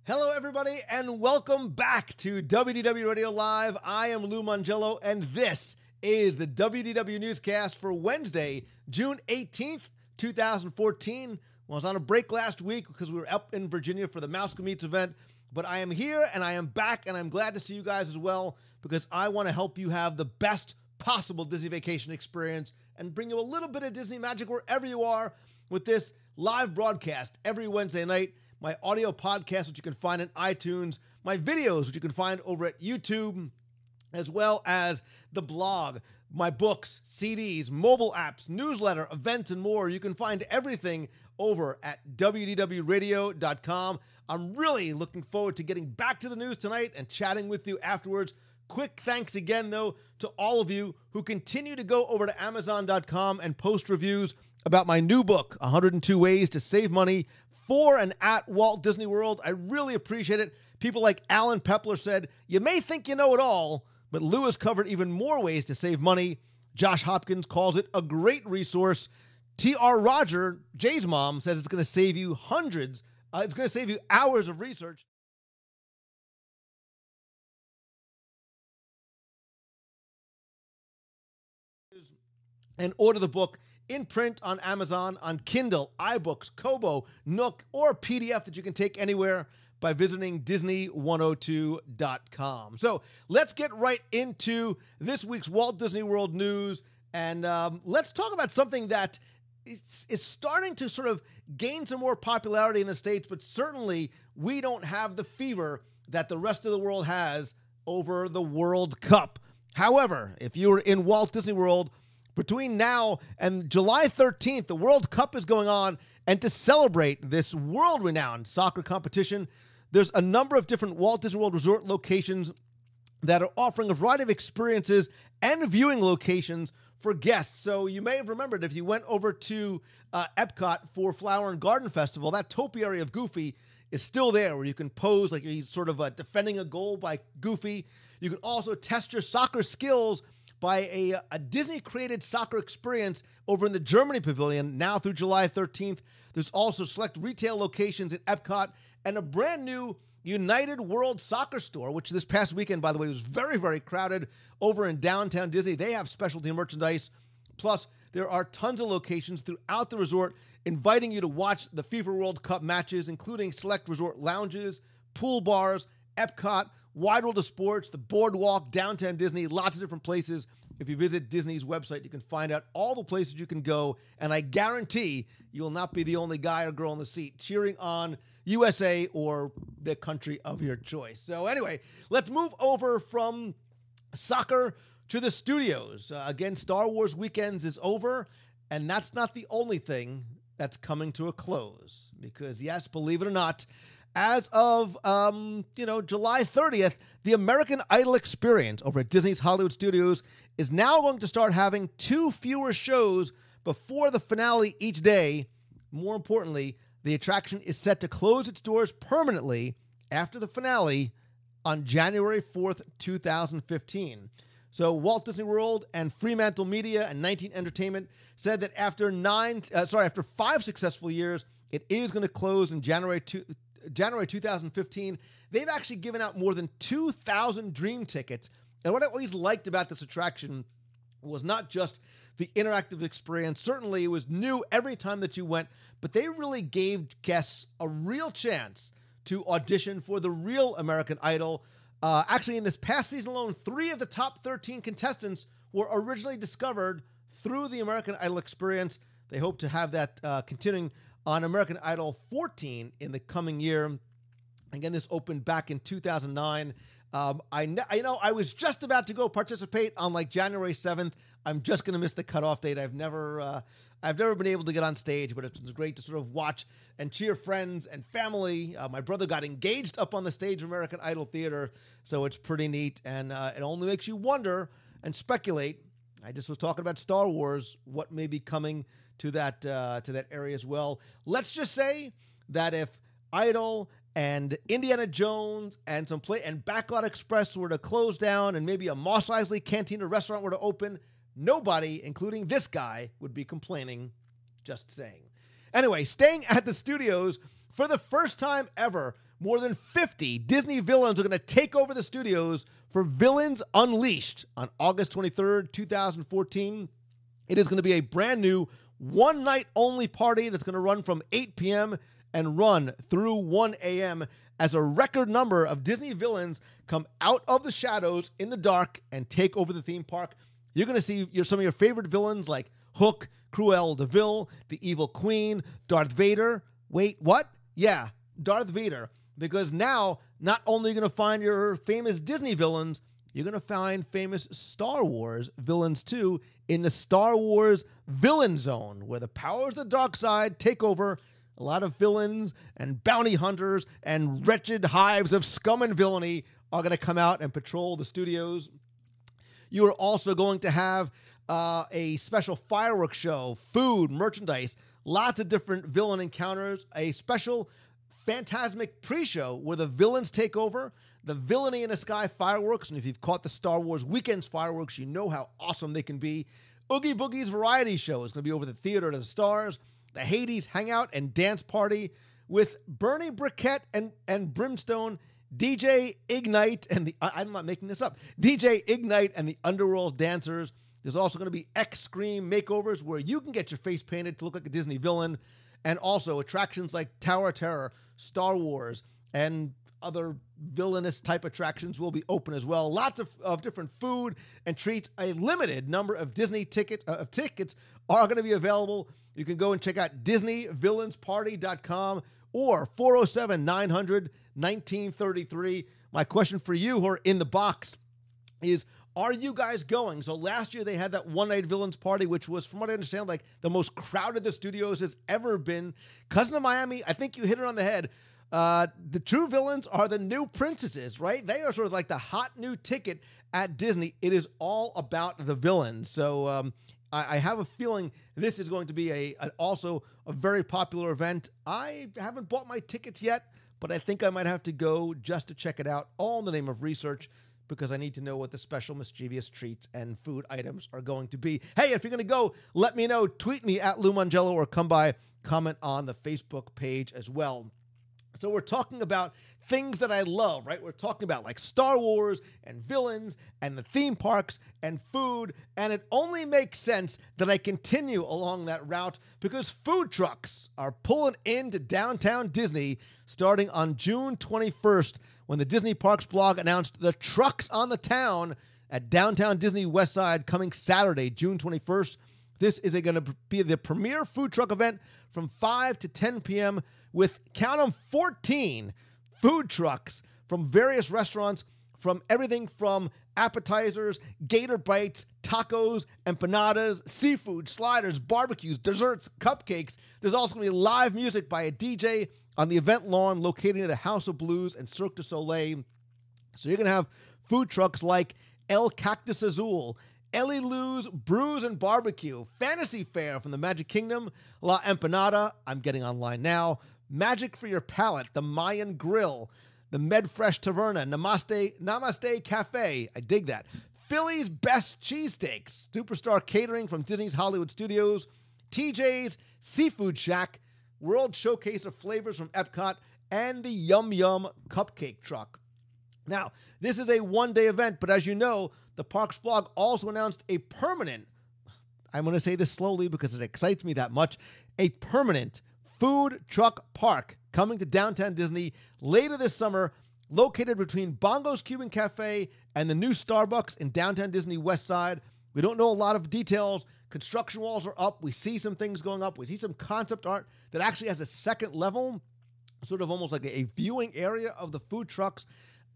Hello, everybody, and welcome back to WDW Radio Live. I am Lou Mongello, and this is the WDW Newscast for Wednesday, June 18th, 2014. Well, I was on a break last week because we were up in Virginia for the Mouse Meets event, but I am here, and I am back, and I'm glad to see you guys as well because I want to help you have the best possible Disney vacation experience and bring you a little bit of Disney magic wherever you are with this live broadcast every Wednesday night. My audio podcast, which you can find in iTunes, my videos, which you can find over at YouTube, as well as the blog, my books, CDs, mobile apps, newsletter, events, and more. You can find everything over at wdwradio.com. I'm really looking forward to getting back to the news tonight and chatting with you afterwards. Quick thanks again, though, to all of you who continue to go over to Amazon.com and post reviews about my new book, 102 Ways to Save Money for and at Walt Disney World. I really appreciate it. People like Alan Pepler said, "You may think you know it all, but Lou has covered even more ways to save money." Josh Hopkins calls it a great resource. T.R. Roger, Jay's mom, says it's going to save you it's going to save you hours of research. And order the book in print on Amazon, on Kindle, iBooks, Kobo, Nook, or PDF that you can take anywhere by visiting Disney102.com. So let's get right into this week's Walt Disney World news, and let's talk about something that is starting to sort of gain some more popularity in the States, but certainly we don't have the fever that the rest of the world has over the World Cup. However, if you're in Walt Disney World, between now and July 13th, the World Cup is going on, and to celebrate this world-renowned soccer competition, there's a number of different Walt Disney World Resort locations that are offering a variety of experiences and viewing locations for guests. So you may have remembered if you went over to Epcot for Flower and Garden Festival, that topiary of Goofy is still there, where you can pose like he's sort of defending a goal by Goofy. You can also test your soccer skills by a Disney-created soccer experience over in the Germany Pavilion now through July 13th. There's also select retail locations at Epcot and a brand new United World Soccer store, which this past weekend, by the way, was very, very crowded over in downtown Disney. They have specialty merchandise. Plus, there are tons of locations throughout the resort inviting you to watch the FIFA World Cup matches, including select resort lounges, pool bars, Epcot, Wide World of Sports, the Boardwalk, downtown Disney, lots of different places. If you visit Disney's website, you can find out all the places you can go, and I guarantee you'll not be the only guy or girl in the seat cheering on USA or the country of your choice. So anyway, let's move over from soccer to the studios. Again, Star Wars Weekends is over, and that's not the only thing that's coming to a close. Because yes, believe it or not, as of, July 30th, the American Idol experience over at Disney's Hollywood Studios is now going to start having 2 fewer shows before the finale each day. More importantly, the attraction is set to close its doors permanently after the finale on January 4th, 2015. So Walt Disney World and Fremantle Media and 19 Entertainment said that after 5 successful years, it is going to close in January 2015. They've actually given out more than 2,000 Dream tickets. And what I always liked about this attraction was not just the interactive experience. Certainly, it was new every time that you went, but they really gave guests a real chance to audition for the real American Idol. Actually, in this past season alone, 3 of the top 13 contestants were originally discovered through the American Idol experience. They hope to have that continuing on American Idol 14 in the coming year. Again, this opened back in 2009. I was just about to go participate on like January 7th. I'm just going to miss the cutoff date. I've never been able to get on stage, but it's great to sort of watch and cheer friends and family. My brother got engaged up on the stage of American Idol Theater, so it's pretty neat, and it only makes you wonder and speculate. I just was talking about Star Wars, what may be coming to that area as well. Let's just say that if Idol and Indiana Jones and and Backlot Express were to close down, and maybe a Mos Eisley Cantina restaurant were to open, nobody, including this guy, would be complaining. Just saying. Anyway, staying at the studios, for the first time ever, more than 50 Disney villains are going to take over the studios for Villains Unleashed on August 23rd, 2014. It is going to be a brand new one-night-only party that's going to run from 8 p.m. and run through 1 a.m. as a record number of Disney villains come out of the shadows in the dark and take over the theme park. You're going to see some of your favorite villains like Hook, Cruella de Vil, the Evil Queen, Darth Vader. Wait, what? Yeah, Darth Vader. Because now, not only are you going to find your famous Disney villains, you're going to find famous Star Wars villains too in the Star Wars Villain Zone, where the powers of the dark side take over. A lot of villains and bounty hunters and wretched hives of scum and villainy are going to come out and patrol the studios. You are also going to have a special fireworks show, food, merchandise, lots of different villain encounters, a special Phantasmic pre-show where the villains take over, the Villainy in the Sky fireworks, and if you've caught the Star Wars Weekends fireworks, you know how awesome they can be. Oogie Boogie's variety show is going to be over the Theater of the Stars, the Hades Hangout and Dance Party with Bernie Briquette and Brimstone, DJ Ignite, and I'm not making this up, DJ Ignite and the Underworld Dancers. There's also going to be X-Scream makeovers where you can get your face painted to look like a Disney villain, and also attractions like Tower of Terror, Star Wars, and other villainous type attractions will be open as well. Lots of different food and treats. A limited number of Disney tickets are going to be available. You can go and check out DisneyVillainsParty.com or 407-900-1933. My question for you who are in the box is, are you guys going? So last year they had that one-night villains party, which was, from what I understand, like the most crowded the studios has ever been. Cousin of Miami, I think you hit it on the head. The true villains are the new princesses, right? They are sort of like the hot new ticket at Disney. It is all about the villains. So I have a feeling this is going to be also a very popular event. I haven't bought my tickets yet, but I think I might have to go just to check it out, all in the name of research, because I need to know what the special mischievous treats and food items are going to be. Hey, if you're going to go, let me know. Tweet me at Lou Mongello or come by, comment on the Facebook page as well. So we're talking about things that I love, right? We're talking about like Star Wars and villains and the theme parks and food, and it only makes sense that I continue along that route because food trucks are pulling into downtown Disney starting on June 21st, when the Disney Parks blog announced the Trucks on the Town at downtown Disney West Side coming Saturday, June 21st. This is going to be the premier food truck event from 5 to 10 p.m. with, count them, 14 food trucks from various restaurants, from everything from appetizers, gator bites, tacos, empanadas, seafood, sliders, barbecues, desserts, cupcakes. There's also going to be live music by a DJ on the event lawn located near the House of Blues and Cirque du Soleil. So you're going to have food trucks like El Cactus Azul, Ellie Lou's Brews and Barbecue, Fantasy Fair from the Magic Kingdom, La Empanada, I'm getting online now, Magic for Your Palate, the Mayan Grill, the Medfresh Taverna, Namaste Cafe, I dig that, Philly's Best Cheesesteaks, Superstar Catering from Disney's Hollywood Studios, TJ's Seafood Shack, World Showcase of Flavors from Epcot, and the Yum Yum Cupcake Truck. Now, this is a one-day event, but as you know, the Parks blog also announced a permanent, I'm going to say this slowly because it excites me that much, a permanent food truck park coming to downtown Disney later this summer, located between Bongo's Cuban Cafe and the new Starbucks in downtown Disney West Side. We don't know a lot of details. Construction walls are up. We see some things going up. We see some concept art that actually has a second level, sort of almost like a viewing area of the food trucks.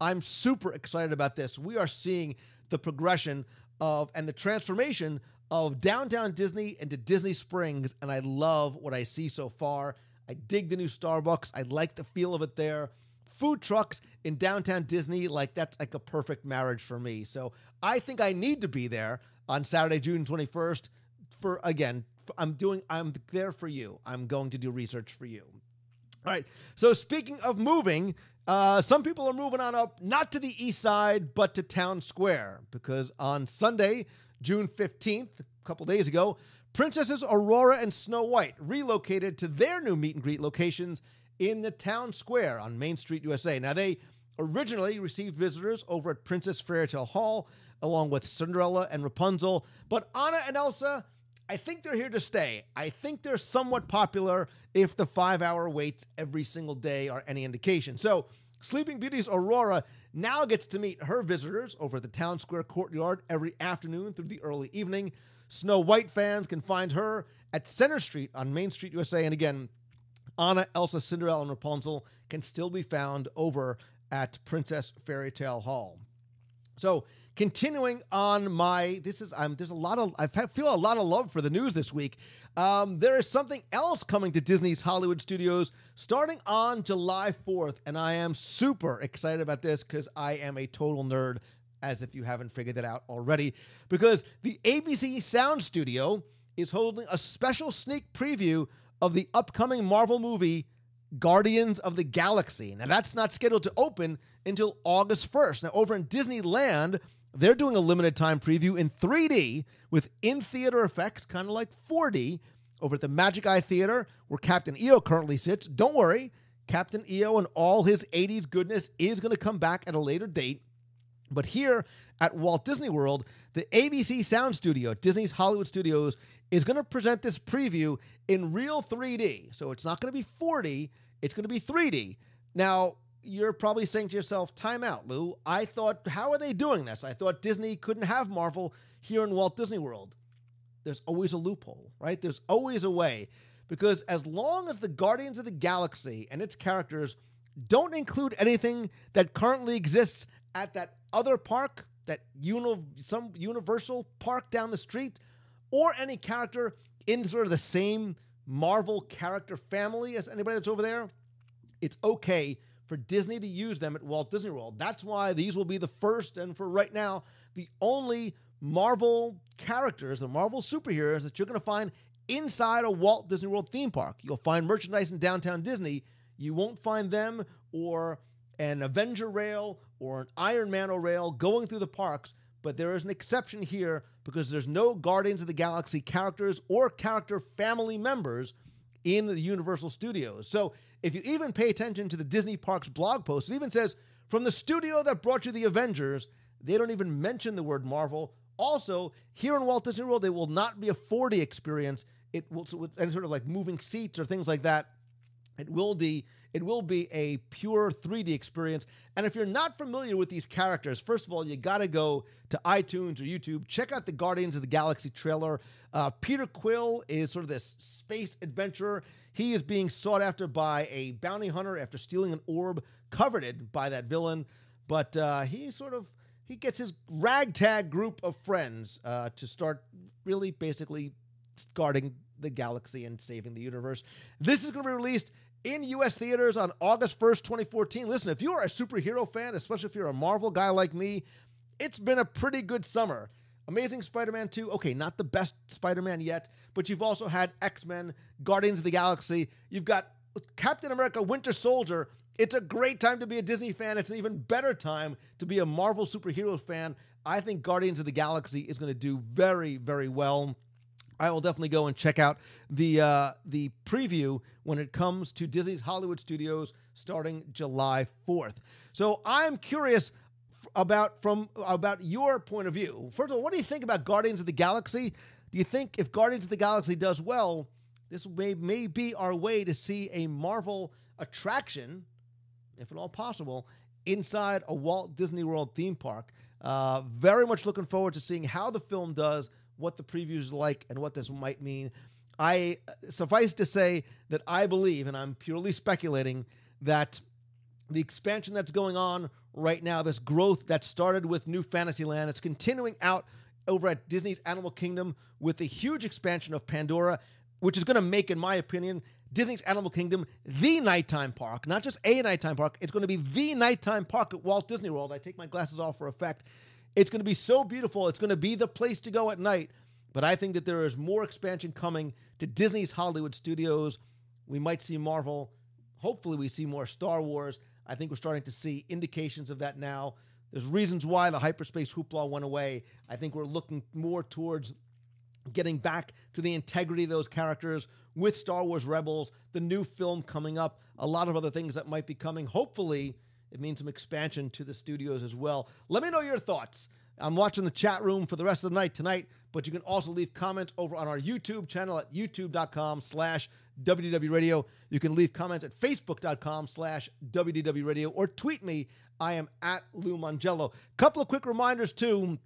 I'm super excited about this. We are seeing the progression of and the transformation of downtown Disney into Disney Springs, and I love what I see so far. I dig the new Starbucks. I like the feel of it there. Food trucks in downtown Disney, that's like a perfect marriage for me. So I think I need to be there on Saturday, June 21st. I'm there for you. I'm going to do research for you. All right. So speaking of moving, some people are moving on up, not to the east side, but to Town Square, because on Sunday, June 15th, a couple days ago, Princesses Aurora and Snow White relocated to their new meet and greet locations in the town square on Main Street, USA. Now, they originally received visitors over at Princess Fairytale Hall, along with Cinderella and Rapunzel. But Anna and Elsa, I think they're here to stay. I think they're somewhat popular if the 5-hour waits every single day are any indication. So Sleeping Beauty's Aurora now gets to meet her visitors over at the town square courtyard every afternoon through the early evening. Snow White fans can find her at Center Street on Main Street, USA. And again, Anna, Elsa, Cinderella, and Rapunzel can still be found over at Princess Fairytale Hall. So continuing on I feel a lot of love for the news this week. There is something else coming to Disney's Hollywood Studios starting on July 4th, and I am super excited about this because I am a total nerd, as if you haven't figured that out already, because the ABC Sound Studio is holding a special sneak preview of the upcoming Marvel movie Guardians of the Galaxy. Now, that's not scheduled to open until August 1st. Now, over in Disneyland, they're doing a limited time preview in 3D with in-theater effects, kind of like 4D, over at the Magic Eye Theater, where Captain EO currently sits. Don't worry, Captain EO and all his 80s goodness is going to come back at a later date. But here at Walt Disney World, the ABC Sound Studio at Disney's Hollywood Studios is going to present this preview in real 3D. So it's not going to be 4D, it's going to be 3D. Now, you're probably saying to yourself, time out, Lou. I thought, how are they doing this? I thought Disney couldn't have Marvel here in Walt Disney World. There's always a loophole, right? There's always a way. Because as long as the Guardians of the Galaxy and its characters don't include anything that currently exists at that other park, that some Universal park down the street, or any character in sort of the same Marvel character family as anybody that's over there, it's okay for Disney to use them at Walt Disney World. That's why these will be the first, and for right now, the only Marvel characters, the Marvel superheroes that you're going to find inside a Walt Disney World theme park. You'll find merchandise in downtown Disney. You won't find them or an Avenger rail or an Iron Man rail going through the parks, but there is an exception here because there's no Guardians of the Galaxy characters or character family members in the Universal Studios. So if you even pay attention to the Disney Parks blog post, it even says, from the studio that brought you the Avengers, they don't even mention the word Marvel. Also, here in Walt Disney World, it will not be a 4D experience. It will, and sort of like moving seats or things like that. It will be a pure 3D experience. And if you're not familiar with these characters, first of all, you got to go to iTunes or YouTube. Check out the Guardians of the Galaxy trailer. Peter Quill is sort of this space adventurer. He is being sought after by a bounty hunter after stealing an orb coveted by that villain. But he gets his ragtag group of friends to start really basically guarding the galaxy and saving the universe. This is going to be released in U.S. theaters on August 1st, 2014. Listen, if you're a superhero fan, especially if you're a Marvel guy like me, it's been a pretty good summer. Amazing Spider-Man 2, okay, not the best Spider-Man yet, but you've also had X-Men, Guardians of the Galaxy. You've got Captain America, Winter Soldier. It's a great time to be a Disney fan. It's an even better time to be a Marvel superhero fan. I think Guardians of the Galaxy is going to do very, very well. I will definitely go and check out the preview when it comes to Disney's Hollywood Studios starting July 4th. So I'm curious about your point of view. First of all, what do you think about Guardians of the Galaxy? Do you think if Guardians of the Galaxy does well, this may be our way to see a Marvel attraction, if at all possible, inside a Walt Disney World theme park? Very much looking forward to seeing how the film does, what the preview is like, and what this might mean. I suffice to say that I believe, and I'm purely speculating, that the expansion that's going on right now, this growth that started with New Fantasyland, it's continuing out over at Disney's Animal Kingdom with a huge expansion of Pandora, which is going to make, in my opinion, Disney's Animal Kingdom the nighttime park. Not just a nighttime park, it's going to be the nighttime park at Walt Disney World. I take my glasses off for effect. It's going to be so beautiful. It's going to be the place to go at night. But I think that there is more expansion coming to Disney's Hollywood Studios. We might see Marvel. Hopefully we see more Star Wars. I think we're starting to see indications of that now. There's reasons why the hyperspace hoopla went away. I think we're looking more towards getting back to the integrity of those characters with Star Wars Rebels, the new film coming up, a lot of other things that might be coming. Hopefully, it means some expansion to the studios as well. Let me know your thoughts. I'm watching the chat room for the rest of the night tonight, but you can also leave comments over on our YouTube channel at youtube.com/WDW Radio. You can leave comments at facebook.com/WDW Radio or tweet me. I am at Lou Mongello. Couple of quick reminders too.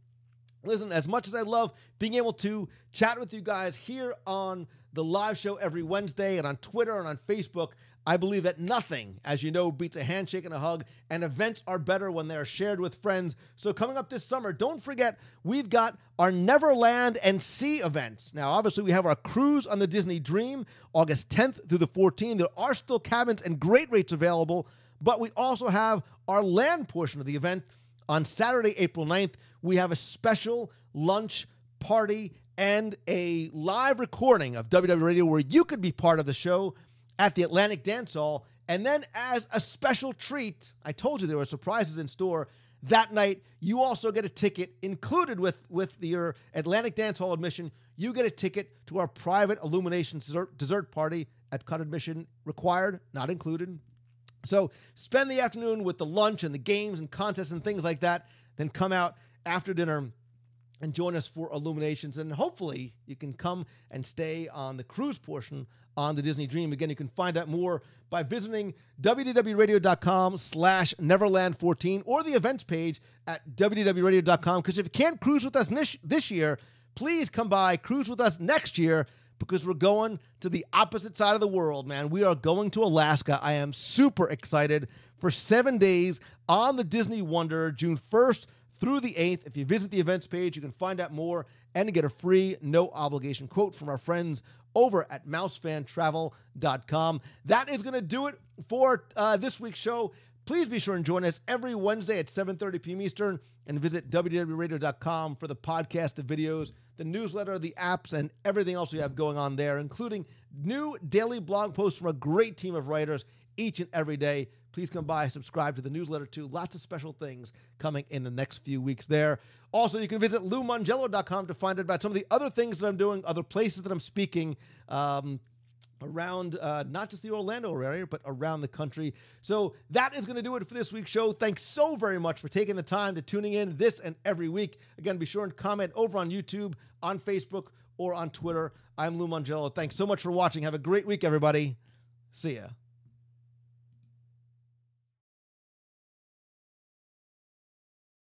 Listen, as much as I love being able to chat with you guys here on the live show every Wednesday and on Twitter and on Facebook, I believe that nothing, as you know, beats a handshake and a hug, and events are better when they are shared with friends. So coming up this summer, don't forget, we've got our Neverland and Sea events. Now, obviously, we have our cruise on the Disney Dream, August 10th through the 14th. There are still cabins and great rates available, but we also have our land portion of the event. On Saturday, April 9th, we have a special lunch party and a live recording of WW Radio where you could be part of the show at the Atlantic Dance Hall. And then as a special treat, I told you there were surprises in store. That night, you also get a ticket included with your Atlantic Dance Hall admission. You get a ticket to our private Illuminations dessert party. Epcot admission required, not included. So spend the afternoon with the lunch and the games and contests and things like that. Then come out after dinner and join us for Illuminations. And hopefully you can come and stay on the cruise portion on the Disney Dream. Again, you can find out more by visiting www.radio.com/Neverland14 or the events page at www.radio.com. Because if you can't cruise with us this year, please come by, cruise with us next year, because we're going to the opposite side of the world, man. We are going to Alaska. I am super excited for 7 days on the Disney Wonder, June 1st through the 8th. If you visit the events page, you can find out more and get a free, no-obligation quote from our friends over at mousefantravel.com. That is going to do it for this week's show. Please be sure and join us every Wednesday at 7:30 p.m. Eastern and visit www.radio.com for the podcast, the videos, the newsletter, the apps, and everything else we have going on there, including new daily blog posts from a great team of writers each and every day. Please come by, subscribe to the newsletter too. Lots of special things coming in the next few weeks there. Also, you can visit LouMongello.com to find out about some of the other things that I'm doing, other places that I'm speaking around not just the Orlando area, but around the country. So that is going to do it for this week's show. Thanks so very much for taking the time to tuning in this and every week. Again, be sure and comment over on YouTube, on Facebook, or on Twitter. I'm Lou Mongello. Thanks so much for watching. Have a great week, everybody. See ya.